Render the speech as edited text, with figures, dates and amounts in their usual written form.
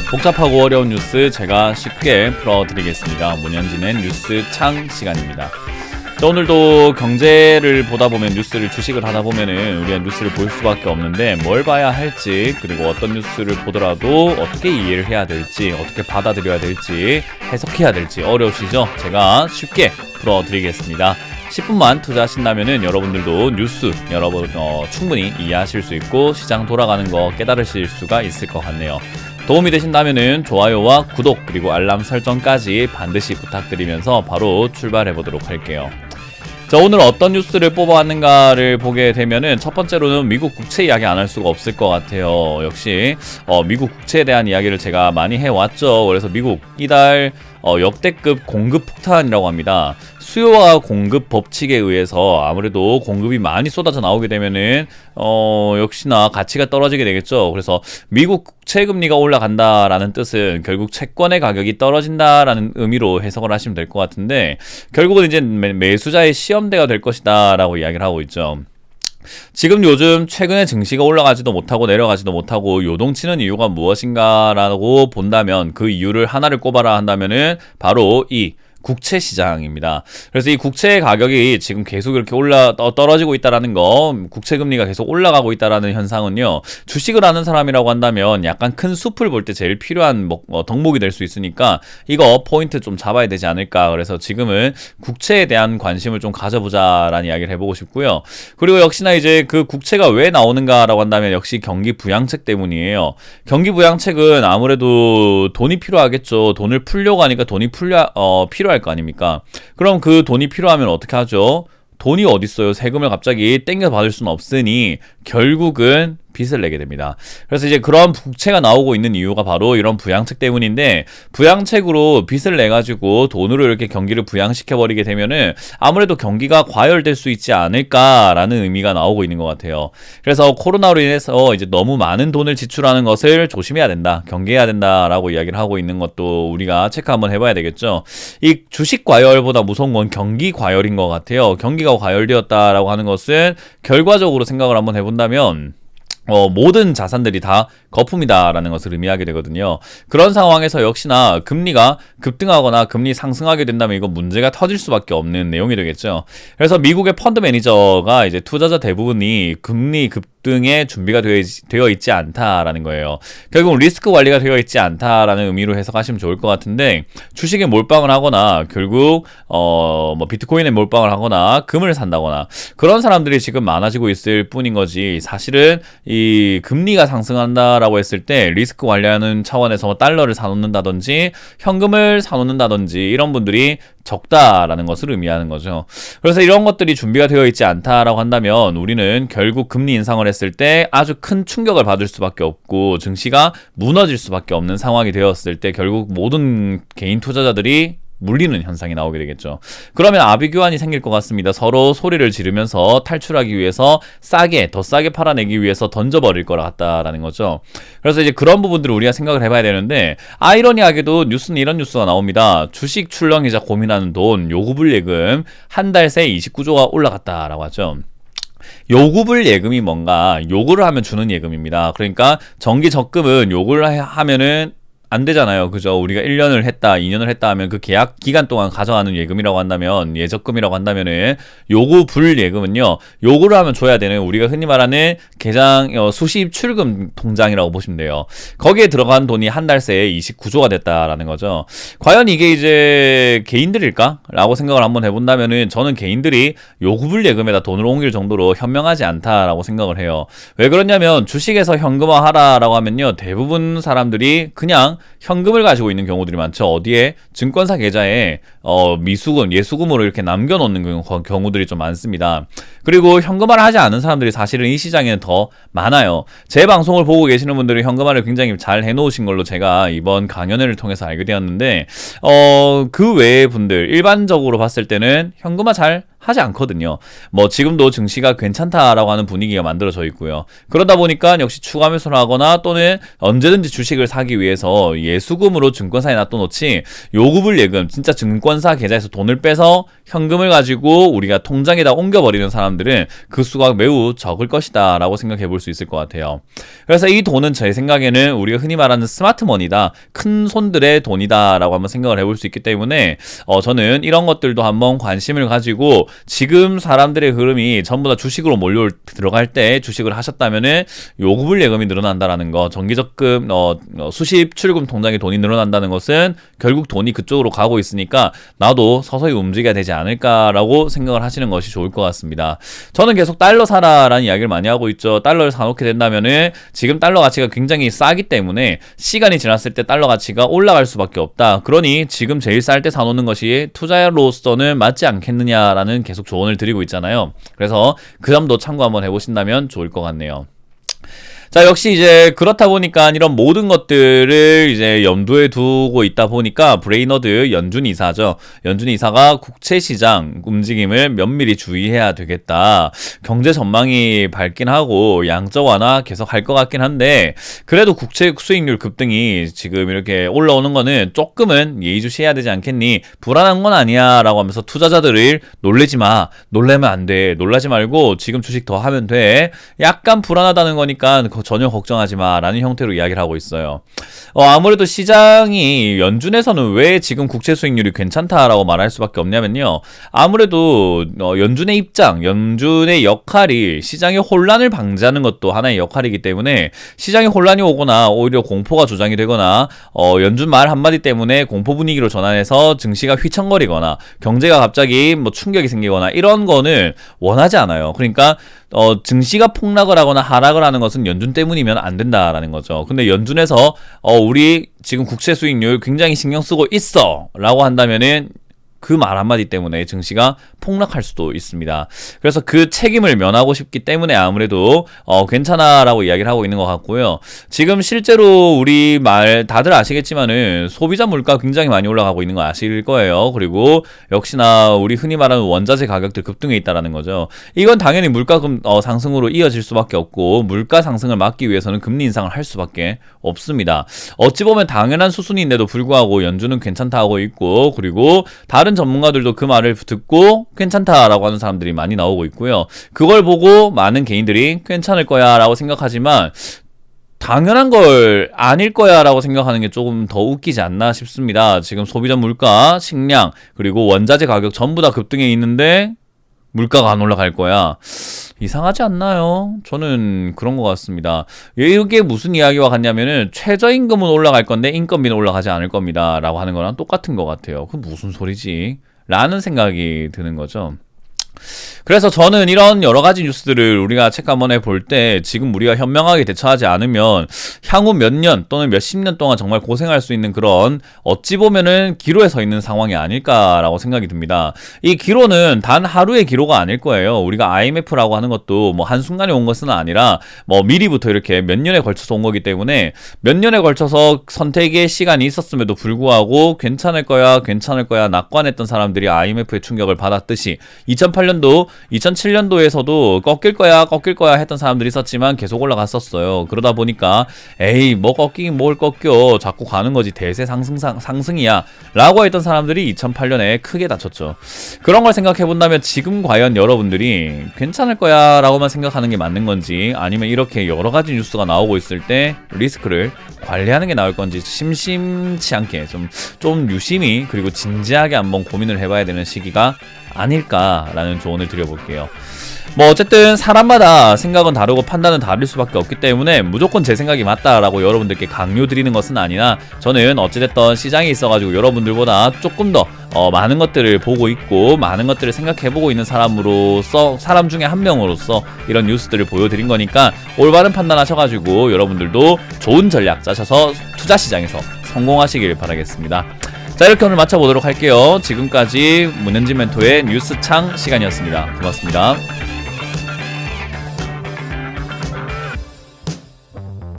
복잡하고 어려운 뉴스 제가 쉽게 풀어드리겠습니다. 문현진의 뉴스창 시간입니다. 자, 오늘도 경제를 보다 보면 뉴스를 주식을 하다 보면은 우리가 뉴스를 볼 수밖에 없는데 뭘 봐야 할지, 그리고 어떤 뉴스를 보더라도 어떻게 이해를 해야 될지, 어떻게 받아들여야 될지, 해석해야 될지 어려우시죠? 제가 쉽게 풀어드리겠습니다. 10분만 투자하신다면은 여러분들도 뉴스 여러분 충분히 이해하실 수 있고 시장 돌아가는 거 깨달으실 수가 있을 것 같네요. 도움이 되신다면은 좋아요와 구독 그리고 알람 설정까지 반드시 부탁드리면서 바로 출발해 보도록 할게요. 자, 오늘 어떤 뉴스를 뽑아왔는가를 보게 되면은 첫 번째로는 미국 국채 이야기 안 할 수가 없을 것 같아요. 역시 미국 국채에 대한 이야기를 제가 많이 해왔죠. 그래서 미국 이달 역대급 공급 폭탄이라고 합니다. 수요와 공급 법칙에 의해서 아무래도 공급이 많이 쏟아져 나오게 되면은 역시나 가치가 떨어지게 되겠죠. 그래서 미국 국채 금리가 올라간다라는 뜻은 결국 채권의 가격이 떨어진다라는 의미로 해석을 하시면 될 것 같은데, 결국은 이제 매수자의 시험대가 될 것이다라고 이야기를 하고 있죠. 지금 요즘 최근에 증시가 올라가지도 못하고 내려가지도 못하고 요동치는 이유가 무엇인가라고 본다면, 그 이유를 하나를 꼽아라 한다면은 바로 이 국채 시장입니다. 그래서 이 국채 가격이 지금 계속 이렇게 떨어지고 있다라는 거, 국채 금리가 계속 올라가고 있다라는 현상은요, 주식을 하는 사람이라고 한다면 약간 큰 숲을 볼 때 제일 필요한 덕목이 될 수 있으니까 이거 포인트 좀 잡아야 되지 않을까. 그래서 지금은 국채에 대한 관심을 좀 가져보자라는 이야기를 해보고 싶고요. 그리고 역시나 이제 그 국채가 왜 나오는가라고 한다면 역시 경기 부양책 때문이에요. 경기 부양책은 아무래도 돈이 필요하겠죠. 돈을 풀려고 하니까 돈이 필요할 거 아닙니까? 그럼 그 돈이 필요하면 어떻게 하죠? 돈이 어딨어요? 세금을 갑자기 땡겨 받을 수는 없으니 결국은 빚을 내게 됩니다. 그래서 이제 그런 국채가 나오고 있는 이유가 바로 이런 부양책 때문인데, 부양책으로 빚을 내가지고 돈으로 이렇게 경기를 부양시켜버리게 되면은 아무래도 경기가 과열될 수 있지 않을까라는 의미가 나오고 있는 것 같아요. 그래서 코로나로 인해서 이제 너무 많은 돈을 지출하는 것을 조심해야 된다, 경계해야 된다라고 이야기를 하고 있는 것도 우리가 체크 한번 해봐야 되겠죠. 이 주식 과열보다 무서운 건 경기 과열인 것 같아요. 경기가 과열되었다라고 하는 것은 결과적으로 생각을 한번 해본다면 모든 자산들이 다 거품이다라는 것을 의미하게 되거든요. 그런 상황에서 역시나 금리가 급등하거나 금리 상승하게 된다면 이건 문제가 터질 수밖에 없는 내용이 되겠죠. 그래서 미국의 펀드 매니저가 이제 투자자 대부분이 금리 급등에 준비가 되어 있지 않다라는 거예요. 결국 리스크 관리가 되어 있지 않다라는 의미로 해석하시면 좋을 것 같은데, 주식에 몰빵을 하거나 결국 비트코인에 몰빵을 하거나 금을 산다거나 그런 사람들이 지금 많아지고 있을 뿐인 거지, 사실은 이 금리가 상승한다라고 했을 때 리스크 관리하는 차원에서 달러를 사놓는다든지 현금을 사놓는다든지 이런 분들이 적다라는 것을 의미하는 거죠. 그래서 이런 것들이 준비가 되어 있지 않다라고 한다면 우리는 결국 금리 인상을 했을 때 아주 큰 충격을 받을 수밖에 없고 증시가 무너질 수밖에 없는 상황이 되었을 때 결국 모든 개인 투자자들이 물리는 현상이 나오게 되겠죠. 그러면 아비규환이 생길 것 같습니다. 서로 소리를 지르면서 탈출하기 위해서 더 싸게 팔아내기 위해서 던져버릴 것 같다라는 거죠. 그래서 이제 그런 부분들을 우리가 생각을 해봐야 되는데, 아이러니하게도 뉴스는 이런 뉴스가 나옵니다. 주식 출렁이자 고민하는 돈, 요구불 예금 한 달 새 29조가 올라갔다라고 하죠. 요구불 예금이 뭔가, 요구를 하면 주는 예금입니다. 그러니까 정기 적금은 요구를 하면은 안 되잖아요. 그죠? 우리가 1년을 했다, 2년을 했다 하면 그 계약 기간 동안 가져가는 예금이라고 한다면, 예적금이라고 한다면은 요구 불 예금은요, 요구를 하면 줘야 되는 우리가 흔히 말하는 계장 수십 출금 통장이라고 보시면 돼요. 거기에 들어간 돈이 한 달 새에 29조가 됐다라는 거죠. 과연 이게 이제 개인들일까? 라고 생각을 한번 해본다면은 저는 개인들이 요구불 예금에다 돈을 옮길 정도로 현명하지 않다라고 생각을 해요. 왜 그러냐면 주식에서 현금화하라라고 하면요, 대부분 사람들이 그냥 현금을 가지고 있는 경우들이 많죠. 어디에? 증권사 계좌에 미수금, 예수금으로 이렇게 남겨놓는 경우들이 좀 많습니다. 그리고 현금화를 하지 않은 사람들이 사실은 이 시장에는 더 많아요. 제 방송을 보고 계시는 분들이 현금화를 굉장히 잘 해놓으신 걸로 제가 이번 강연회를 통해서 알게 되었는데, 그 외의 분들 일반적으로 봤을 때는 현금화 잘 하지 않거든요. 뭐 지금도 증시가 괜찮다라고 하는 분위기가 만들어져 있고요. 그러다 보니까 역시 추가 매수를 하거나 또는 언제든지 주식을 사기 위해서 예수금으로 증권사에 놔둬놓지 요구불 예금, 진짜 증권사 계좌에서 돈을 빼서 현금을 가지고 우리가 통장에다 옮겨버리는 사람들은 그 수가 매우 적을 것이다 라고 생각해 볼 수 있을 것 같아요. 그래서 이 돈은 제 생각에는 우리가 흔히 말하는 스마트머니다, 큰 손들의 돈이다 라고 한번 생각을 해볼 수 있기 때문에 저는 이런 것들도 한번 관심을 가지고 지금 사람들의 흐름이 전부 다 주식으로 몰려 들어갈 때 주식을 하셨다면은 요구불 예금이 늘어난다라는 거, 정기적금 수십 출금 통장에 돈이 늘어난다는 것은 결국 돈이 그쪽으로 가고 있으니까 나도 서서히 움직여야 되지 않을까라고 생각을 하시는 것이 좋을 것 같습니다. 저는 계속 달러 사라라는 이야기를 많이 하고 있죠. 달러를 사놓게 된다면은 지금 달러 가치가 굉장히 싸기 때문에 시간이 지났을 때 달러 가치가 올라갈 수밖에 없다. 그러니 지금 제일 쌀 때 사놓는 것이 투자로서는 맞지 않겠느냐라는 계속 조언을 드리고 있잖아요. 그래서 그 점도 참고 한번 해보신다면 좋을 것 같네요. 자, 역시 이제 그렇다 보니까 이런 모든 것들을 이제 염두에 두고 있다 보니까 브레이너드 연준 이사죠. 연준 이사가 국채시장 움직임을 면밀히 주의해야 되겠다. 경제 전망이 밝긴 하고 양적 완화 계속 할 것 같긴 한데 그래도 국채 수익률 급등이 지금 이렇게 올라오는 거는 조금은 예의주시해야 되지 않겠니? 불안한 건 아니야 라고 하면서 투자자들을 놀래지 마. 놀래면 안 돼. 놀라지 말고 지금 주식 더 하면 돼. 약간 불안하다는 거니까 전혀 걱정하지 마 라는 형태로 이야기를 하고 있어요. 아무래도 시장이 연준에서는 왜 지금 국채 수익률이 괜찮다라고 말할 수밖에 없냐면요. 아무래도 연준의 입장, 연준의 역할이 시장의 혼란을 방지하는 것도 하나의 역할이기 때문에 시장에 혼란이 오거나 오히려 공포가 조장이 되거나 연준 말 한마디 때문에 공포 분위기로 전환해서 증시가 휘청거리거나 경제가 갑자기 뭐 충격이 생기거나 이런 거는 원하지 않아요. 그러니까 증시가 폭락을 하거나 하락을 하는 것은 연준 때문이면 안 된다라는 거죠. 근데 연준에서 우리 지금 국채 수익률 굉장히 신경 쓰고 있어 라고 한다면은 그 말 한마디 때문에 증시가 폭락할 수도 있습니다. 그래서 그 책임을 면하고 싶기 때문에 아무래도 괜찮아 라고 이야기를 하고 있는 것 같고요. 지금 실제로 우리 말 다들 아시겠지만은 소비자 물가 굉장히 많이 올라가고 있는 거 아실 거예요. 그리고 역시나 우리 흔히 말하는 원자재 가격들 급등해 있다라는 거죠. 이건 당연히 물가 상승으로 이어질 수밖에 없고 물가 상승을 막기 위해서는 금리 인상을 할 수밖에 없습니다. 어찌 보면 당연한 수순인데도 불구하고 연준은 괜찮다 하고 있고 그리고 다른 전문가들도 그 말을 듣고 괜찮다라고 하는 사람들이 많이 나오고 있고요. 그걸 보고 많은 개인들이 괜찮을 거야 라고 생각하지만 당연한 걸 아닐 거야 라고 생각하는 게 조금 더 웃기지 않나 싶습니다. 지금 소비자 물가, 식량, 그리고 원자재 가격 전부 다 급등해 있는데 물가가 안 올라갈 거야. 이상하지 않나요? 저는 그런 것 같습니다. 이게 무슨 이야기와 같냐면은 최저임금은 올라갈 건데 인건비는 올라가지 않을 겁니다 라고 하는 거랑 똑같은 것 같아요. 그 무슨 소리지? 라는 생각이 드는 거죠. 그래서 저는 이런 여러 가지 뉴스들을 우리가 체크 한번 해볼 때 지금 우리가 현명하게 대처하지 않으면 향후 몇 년 또는 몇십 년 동안 정말 고생할 수 있는 그런 어찌 보면은 기로에 서 있는 상황이 아닐까라고 생각이 듭니다. 이 기로는 단 하루의 기로가 아닐 거예요. 우리가 IMF라고 하는 것도 뭐 한순간에 온 것은 아니라 뭐 미리부터 이렇게 몇 년에 걸쳐서 온 거기 때문에 몇 년에 걸쳐서 선택의 시간이 있었음에도 불구하고 괜찮을 거야 낙관했던 사람들이 IMF의 충격을 받았듯이 2008년도 2007년도에서도 꺾일 거야 했던 사람들이 있었지만 계속 올라갔었어요. 그러다 보니까 에이 뭐 꺾이긴 뭘 꺾여 자꾸 가는 거지 대세 상승이야 라고 했던 사람들이 2008년에 크게 다쳤죠. 그런 걸 생각해 본다면 지금 과연 여러분들이 괜찮을 거야 라고만 생각하는 게 맞는 건지 아니면 이렇게 여러 가지 뉴스가 나오고 있을 때 리스크를 관리하는 게 나을 건지 심심치 않게 좀 유심히 그리고 진지하게 한번 고민을 해봐야 되는 시기가 아닐까라는 조언을 드려볼게요. 뭐 어쨌든 사람마다 생각은 다르고 판단은 다를 수밖에 없기 때문에 무조건 제 생각이 맞다라고 여러분들께 강요드리는 것은 아니나 저는 어찌됐든 시장에 있어가지고 여러분들보다 조금 더 많은 것들을 보고 있고 많은 것들을 생각해보고 있는 사람 중에 한 명으로서 이런 뉴스들을 보여드린 거니까 올바른 판단하셔가지고 여러분들도 좋은 전략 짜셔서 투자시장에서 성공하시길 바라겠습니다. 자, 이렇게 오늘 마쳐보도록 할게요. 지금까지 문현진 멘토의 뉴스창 시간이었습니다. 고맙습니다.